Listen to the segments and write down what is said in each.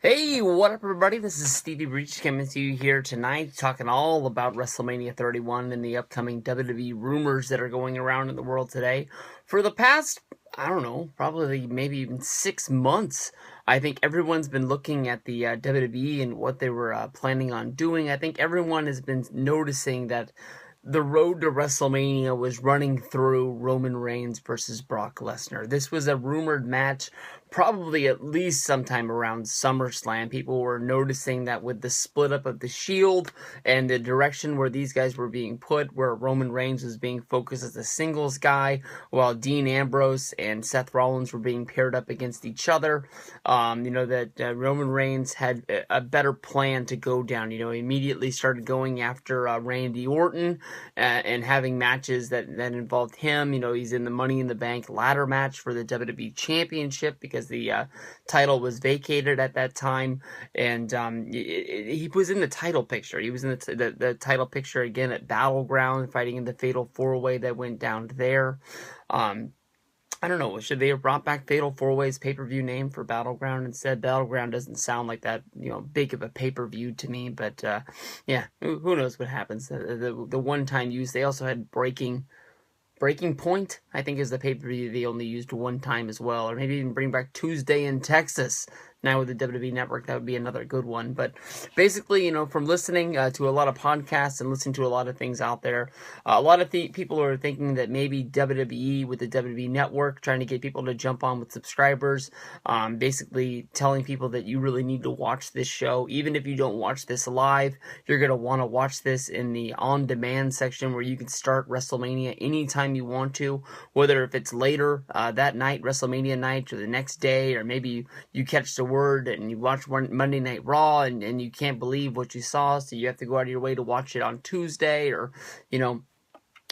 Hey, what up, everybody? This is Stevie Breach coming to you here tonight, talking all about WrestleMania 31 and the upcoming WWE rumors that are going around in the world today. For the past, I don't know, probably maybe even 6 months, I think everyone's been looking at the WWE and what they were planning on doing. I think everyone has been noticing that the road to WrestleMania was running through Roman Reigns versus Brock Lesnar. This was a rumored match, probably at least sometime around SummerSlam. People were noticing that with the split up of the Shield and the direction where these guys were being put, where Roman Reigns was being focused as a singles guy, while Dean Ambrose and Seth Rollins were being paired up against each other. That Roman Reigns had a better plan to go down. He immediately started going after Randy Orton and having matches that involved him. He's in the Money in the Bank ladder match for the WWE Championship because the title was vacated at that time, and he was in the title picture. He was in the title picture again at Battleground, fighting in the Fatal 4-Way that went down there. I don't know. Should they have brought back Fatal 4-Way's pay-per-view name for Battleground instead? Battleground doesn't sound like that, big of a pay-per-view to me. But yeah, who knows what happens? The one-time use. They also had Breaking Point, I think, is the pay-per-view they only used one time as well. Or maybe even bring back Tuesday in Texas. Now with the WWE Network, that would be another good one. But basically, from listening to a lot of podcasts and listening to a lot of things out there, a lot of people are thinking that maybe WWE with the WWE Network, trying to get people to jump on with subscribers, basically telling people that you really need to watch this show. Even if you don't watch this live, you're going to want to watch this in the on-demand section where you can start WrestleMania anytime you want to, whether if it's later that night, WrestleMania night, or the next day, or maybe you catch the word and you watch Monday Night Raw and you can't believe what you saw, so you have to go out of your way to watch it on Tuesday, or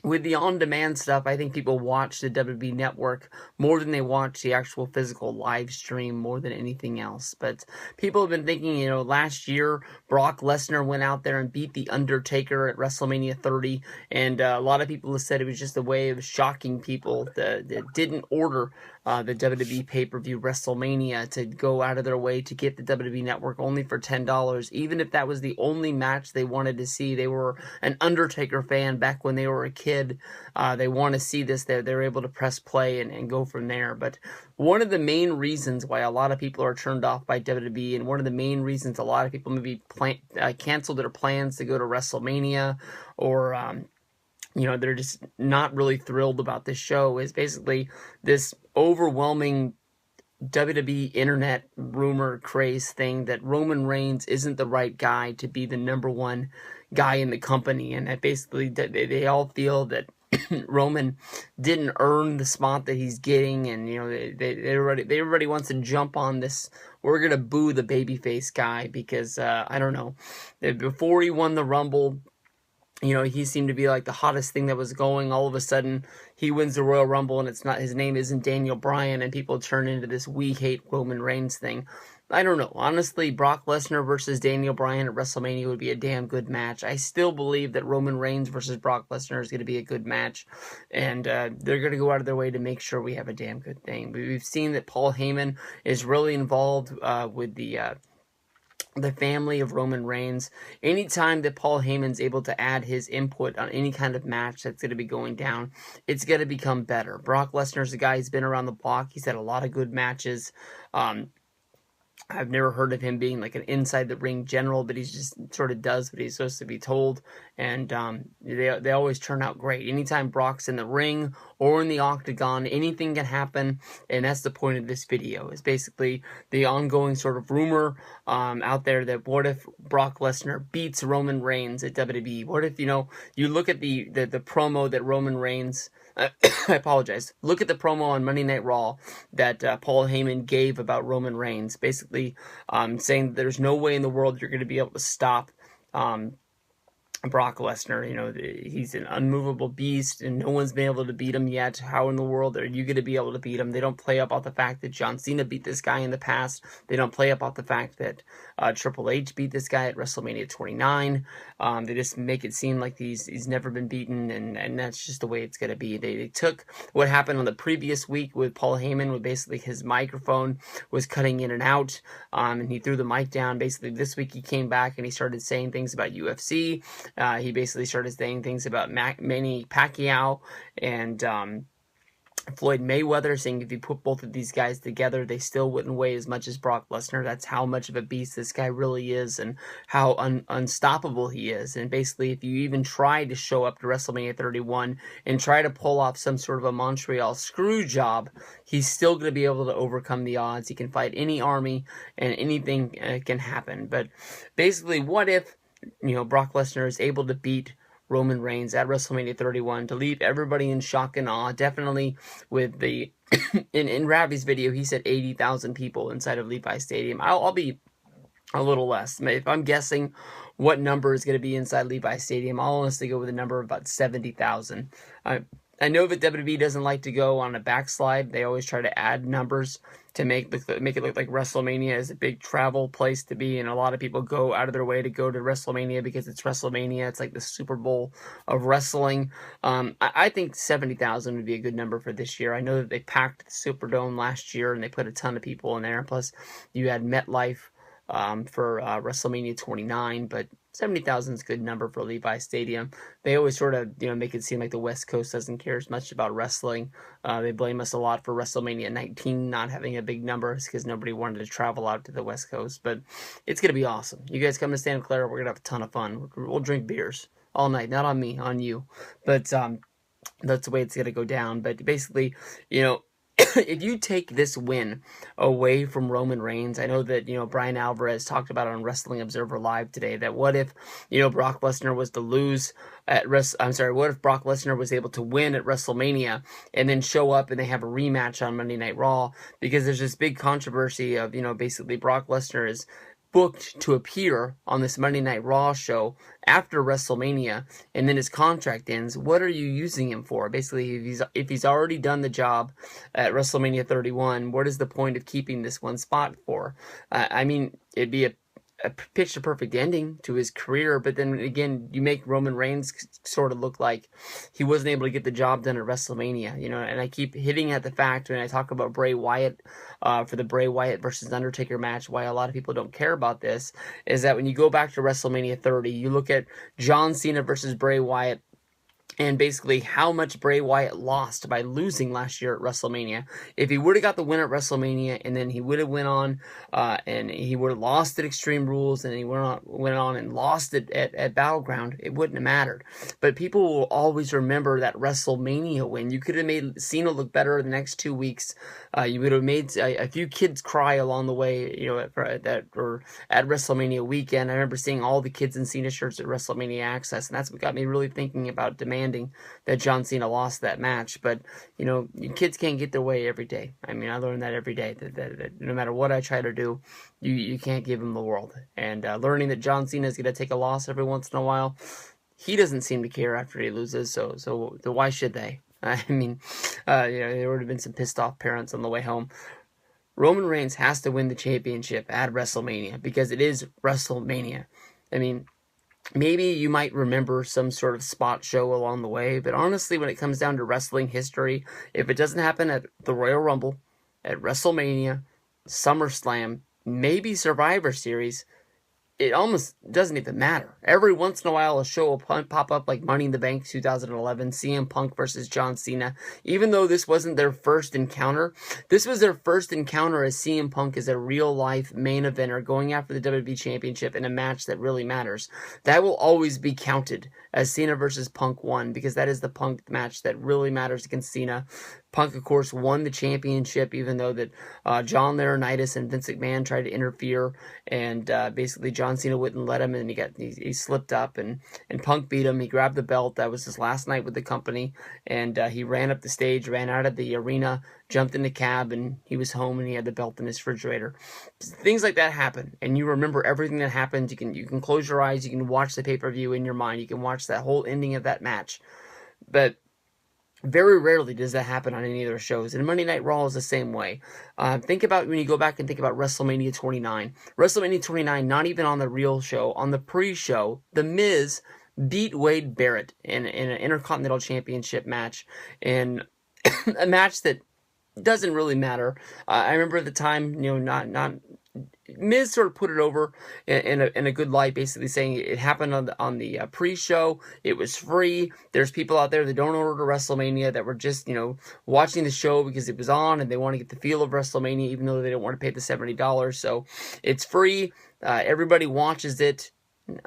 with the on-demand stuff, I think people watch the WWE Network more than they watch the actual physical live stream more than anything else. But people have been thinking, last year, Brock Lesnar went out there and beat The Undertaker at WrestleMania 30, and a lot of people have said it was just a way of shocking people that didn't order the WWE pay-per-view WrestleMania to go out of their way to get the WWE Network only for $10. Even if that was the only match they wanted to see, they were an Undertaker fan back when they were a kid. They want to see this. They're able to press play and go from there. But one of the main reasons why a lot of people are turned off by WWE, and one of the main reasons a lot of people maybe canceled their plans to go to WrestleMania, or they're just not really thrilled about this show, is basically this overwhelming WWE internet rumor craze thing that Roman Reigns isn't the right guy to be the number one guy in the company, and that basically they all feel that Roman didn't earn the spot that he's getting, and everybody wants to jump on this. We're gonna boo the babyface guy because I don't know, before he won the Rumble, he seemed to be like the hottest thing that was going. All of a sudden, he wins the Royal Rumble, and his name isn't Daniel Bryan, and people turn into this "we hate Roman Reigns" thing. I don't know. Honestly, Brock Lesnar versus Daniel Bryan at WrestleMania would be a damn good match. I still believe that Roman Reigns versus Brock Lesnar is going to be a good match, and they're going to go out of their way to make sure we have a damn good thing. We've seen that Paul Heyman is really involved with the family of Roman Reigns. Anytime that Paul Heyman's able to add his input on any kind of match that's going to be going down, it's going to become better. Brock Lesnar's a guy who's been around the block. He's had a lot of good matches. I've never heard of him being like an inside the ring general, but he just sort of does what he's supposed to be told, and they always turn out great. Anytime Brock's in the ring or in the octagon, anything can happen, and that's the point of this video, is basically the ongoing sort of rumor out there that what if Brock Lesnar beats Roman Reigns at WWE? What if, you look at the promo that Roman Reigns... I apologize. Look at the promo on Monday Night Raw that Paul Heyman gave about Roman Reigns, basically saying that there's no way in the world you're going to be able to stop Brock Lesnar, he's an unmovable beast, and no one's been able to beat him yet. How in the world are you going to be able to beat him? They don't play up off the fact that John Cena beat this guy in the past. They don't play up off the fact that Triple H beat this guy at WrestleMania 29. They just make it seem like he's never been beaten, and that's just the way it's going to be. They took what happened on the previous week with Paul Heyman, where basically his microphone was cutting in and out, and he threw the mic down. Basically, this week he came back and he started saying things about UFC. He basically started saying things about Manny Pacquiao and Floyd Mayweather, saying if you put both of these guys together, they still wouldn't weigh as much as Brock Lesnar. That's how much of a beast this guy really is, and how unstoppable he is. And basically, if you even try to show up to WrestleMania 31 and try to pull off some sort of a Montreal screw job, he's still going to be able to overcome the odds. He can fight any army, and anything can happen. But basically, what if Brock Lesnar is able to beat Roman Reigns at WrestleMania 31 to leave everybody in shock and awe? Definitely with the in Ravi's video, he said 80,000 people inside of Levi Stadium. I'll be a little less. If I'm guessing what number is going to be inside Levi Stadium, I'll honestly go with a number of about 70,000. I know that WWE doesn't like to go on a backslide. They always try to add numbers to make it look like WrestleMania is a big travel place to be, and a lot of people go out of their way to go to WrestleMania because it's WrestleMania. It's like the Super Bowl of wrestling. I think 70,000 would be a good number for this year. I know that they packed the Superdome last year, and they put a ton of people in there. Plus, you had MetLife for WrestleMania 29, but 70,000 is a good number for Levi Stadium. They always sort of, make it seem like the West Coast doesn't care as much about wrestling. They blame us a lot for WrestleMania 19 not having a big number because nobody wanted to travel out to the West Coast. But it's going to be awesome. You guys come to Santa Clara, we're going to have a ton of fun. We'll drink beers all night. Not on me, on you. But that's the way it's going to go down. But basically, if you take this win away from Roman Reigns, I know that, Brian Alvarez talked about it on Wrestling Observer Live today, that what if, Brock Lesnar was to lose what if Brock Lesnar was able to win at WrestleMania and then show up and they have a rematch on Monday Night Raw? Because there's this big controversy of, basically Brock Lesnar is booked to appear on this Monday Night Raw show after WrestleMania, and then his contract ends. What are you using him for? Basically, if he's already done the job at WrestleMania 31, what is the point of keeping this one spot for? It'd be a picture-perfect ending to his career, but then again, you make Roman Reigns sort of look like he wasn't able to get the job done at WrestleMania, and I keep hitting at the fact when I talk about Bray Wyatt, for the Bray Wyatt versus Undertaker match, why a lot of people don't care about this, is that when you go back to WrestleMania 30, you look at John Cena versus Bray Wyatt, and basically how much Bray Wyatt lost by losing last year at WrestleMania. If he would have got the win at WrestleMania, and then he would have went on, and he would have lost at Extreme Rules, and he went on and lost it at Battleground, it wouldn't have mattered. But people will always remember that WrestleMania win. You could have made Cena look better the next 2 weeks. You would have made a few kids cry along the way, at WrestleMania weekend. I remember seeing all the kids in Cena shirts at WrestleMania Access, and that's what got me really thinking about demanding that John Cena lost that match. But kids can't get their way every day. I learned that every day, that no matter what I try to do, you can't give them the world. And learning that John Cena is going to take a loss every once in a while, he doesn't seem to care after he loses, so why should they? There would have been some pissed off parents on the way home. Roman Reigns has to win the championship at WrestleMania because it is WrestleMania. Maybe you might remember some sort of spot show along the way, but honestly, when it comes down to wrestling history, if it doesn't happen at the Royal Rumble, at WrestleMania, SummerSlam, maybe Survivor Series, it almost doesn't even matter. Every once in a while, a show will pop up like Money in the Bank 2011, CM Punk versus John Cena. Even though this wasn't their first encounter, this was their first encounter as CM Punk is a real-life main eventer going after the WWE Championship in a match that really matters. That will always be counted as Cena versus Punk 1 because that is the Punk match that really matters against Cena. Punk, of course, won the championship, even though that John Laurinaitis and Vince McMahon tried to interfere, and basically John Cena wouldn't let him, and he slipped up, and Punk beat him. He grabbed the belt. That was his last night with the company, and he ran up the stage, ran out of the arena, jumped in the cab, and he was home, and he had the belt in his refrigerator. Things like that happen, and you remember everything that happened. You can close your eyes, you can watch the pay-per-view in your mind, you can watch that whole ending of that match. But very rarely does that happen on any of their shows, and Monday Night Raw is the same way. Think about when you go back and think about WrestleMania 29. WrestleMania 29, not even on the real show, on the pre-show, The Miz beat Wade Barrett in an Intercontinental Championship match, in a match that doesn't really matter. I remember at the time, not Miz sort of put it over in a good light, basically saying it happened on the pre-show. It was free. There's people out there that don't order to WrestleMania that were just watching the show because it was on and they want to get the feel of WrestleMania, even though they don't want to pay the $70. So it's free. Everybody watches it.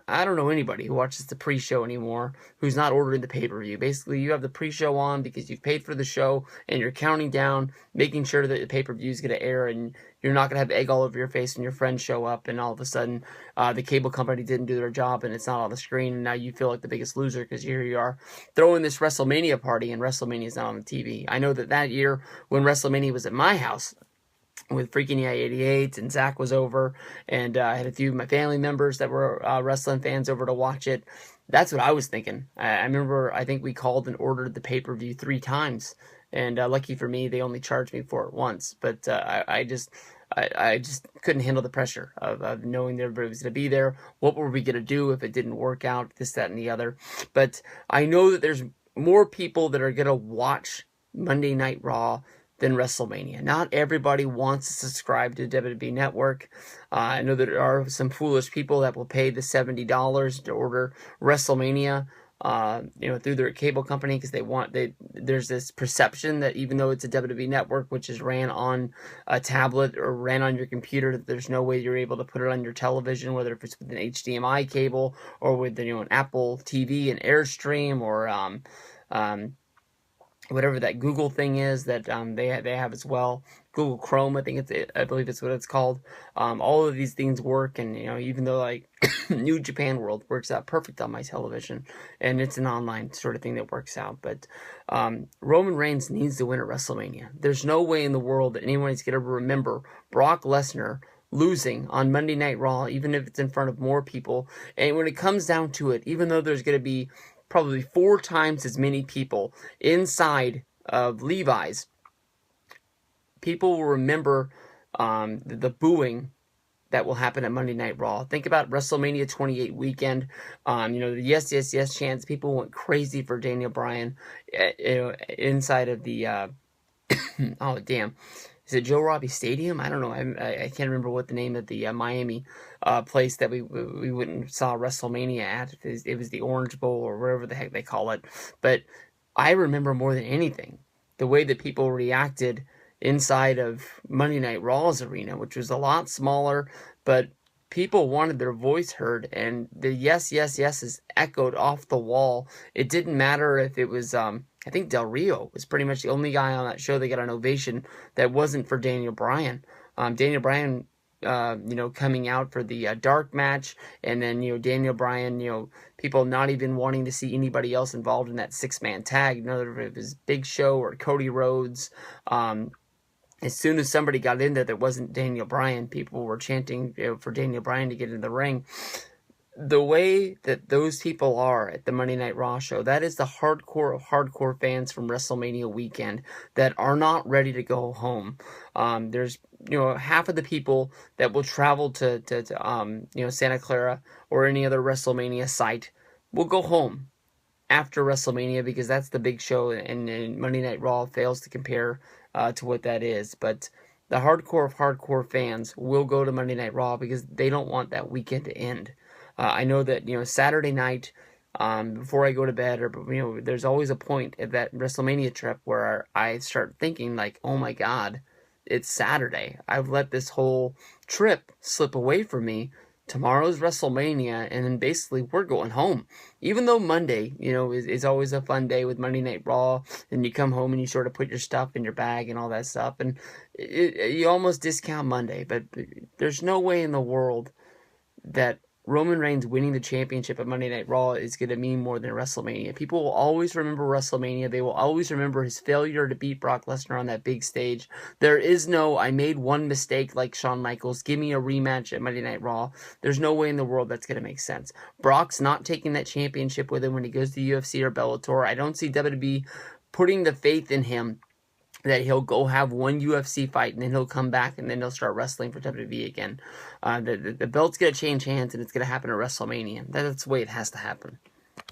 I don't know anybody who watches the pre-show anymore who's not ordering the pay-per-view. Basically, you have the pre-show on because you've paid for the show and you're counting down, making sure that the pay-per-view is going to air, and you're not going to have egg all over your face when your friends show up and all of a sudden the cable company didn't do their job and it's not on the screen, and now you feel like the biggest loser because here you are throwing this WrestleMania party and WrestleMania is not on the TV. I know that year when WrestleMania was at my house, with Freaking Yeah 88, and Zach was over, and I had a few of my family members that were wrestling fans over to watch it. That's what I was thinking. I remember, I think we called and ordered the pay-per-view 3 times, and lucky for me, they only charged me for it once, but I just couldn't handle the pressure of knowing that everybody was going to be there. What were we going to do if it didn't work out, this, that, and the other? But I know that there's more people that are going to watch Monday Night Raw than WrestleMania. Not everybody wants to subscribe to WWE Network. I know that there are some foolish people that will pay the $70 to order WrestleMania, through their cable company because there's this perception that even though it's a WWE Network, which is ran on a tablet or ran on your computer, that there's no way you're able to put it on your television, whether if it's with an HDMI cable or with an Apple TV and Airstream or whatever that Google thing is that they have as well. Google Chrome, I believe it's what it's called. All of these things work, and even though like New Japan World works out perfect on my television, and it's an online sort of thing that works out. But Roman Reigns needs to win at WrestleMania. There's no way in the world that anyone's going to remember Brock Lesnar losing on Monday Night Raw, even if it's in front of more people. And when it comes down to it, even though there's going to be probably 4 times as many people inside of Levi's, people will remember the booing that will happen at Monday Night Raw. Think about WrestleMania 28 weekend. The yes, yes, yes chants. People went crazy for Daniel Bryan inside of the oh, damn. Is it Joe Robbie Stadium? I don't know. I can't remember what the name of the Miami place that we went and saw WrestleMania at. It was the Orange Bowl or wherever the heck they call it. But I remember more than anything the way that people reacted inside of Monday Night Raw's arena, which was a lot smaller, but people wanted their voice heard, and the yes, yes, yeses echoed off the wall. It didn't matter if it was, I think Del Rio was pretty much the only guy on that show that got an ovation that wasn't for Daniel Bryan. Daniel Bryan, coming out for the dark match, and then, Daniel Bryan, people not even wanting to see anybody else involved in that 6-man tag, whether it was Big Show or Cody Rhodes. As soon as somebody got in there that wasn't Daniel Bryan, people were chanting for Daniel Bryan to get in the ring. The way that those people are at the Monday Night Raw show, that is the hardcore of hardcore fans from WrestleMania weekend that are not ready to go home. There's half of the people that will travel to Santa Clara or any other WrestleMania site will go home after WrestleMania because that's the big show, and Monday Night Raw fails to compare to what that is. But the hardcore of hardcore fans will go to Monday Night Raw because they don't want that weekend to end. I know that Saturday night, before I go to bed, or there's always a point at that WrestleMania trip where I start thinking like, oh my God, it's Saturday. I've let this whole trip slip away from me tomorrow's WrestleMania, and then basically we're going home. Even though Monday, is always a fun day with Monday Night Raw, and you come home and you sort of put your stuff in your bag and all that stuff, and you almost discount Monday, but there's no way in the world that Roman Reigns winning the championship at Monday Night Raw is going to mean more than WrestleMania. People will always remember WrestleMania. They will always remember his failure to beat Brock Lesnar on that big stage. There is no, I made one mistake like Shawn Michaels, give me a rematch at Monday Night Raw. There's no way in the world that's going to make sense. Brock's not taking that championship with him when he goes to UFC or Bellator. I don't see WWE putting the faith in him that he'll go have one UFC fight and then he'll come back and then he'll start wrestling for WWE again. The belt's going to change hands and it's going to happen at WrestleMania. That's the way it has to happen.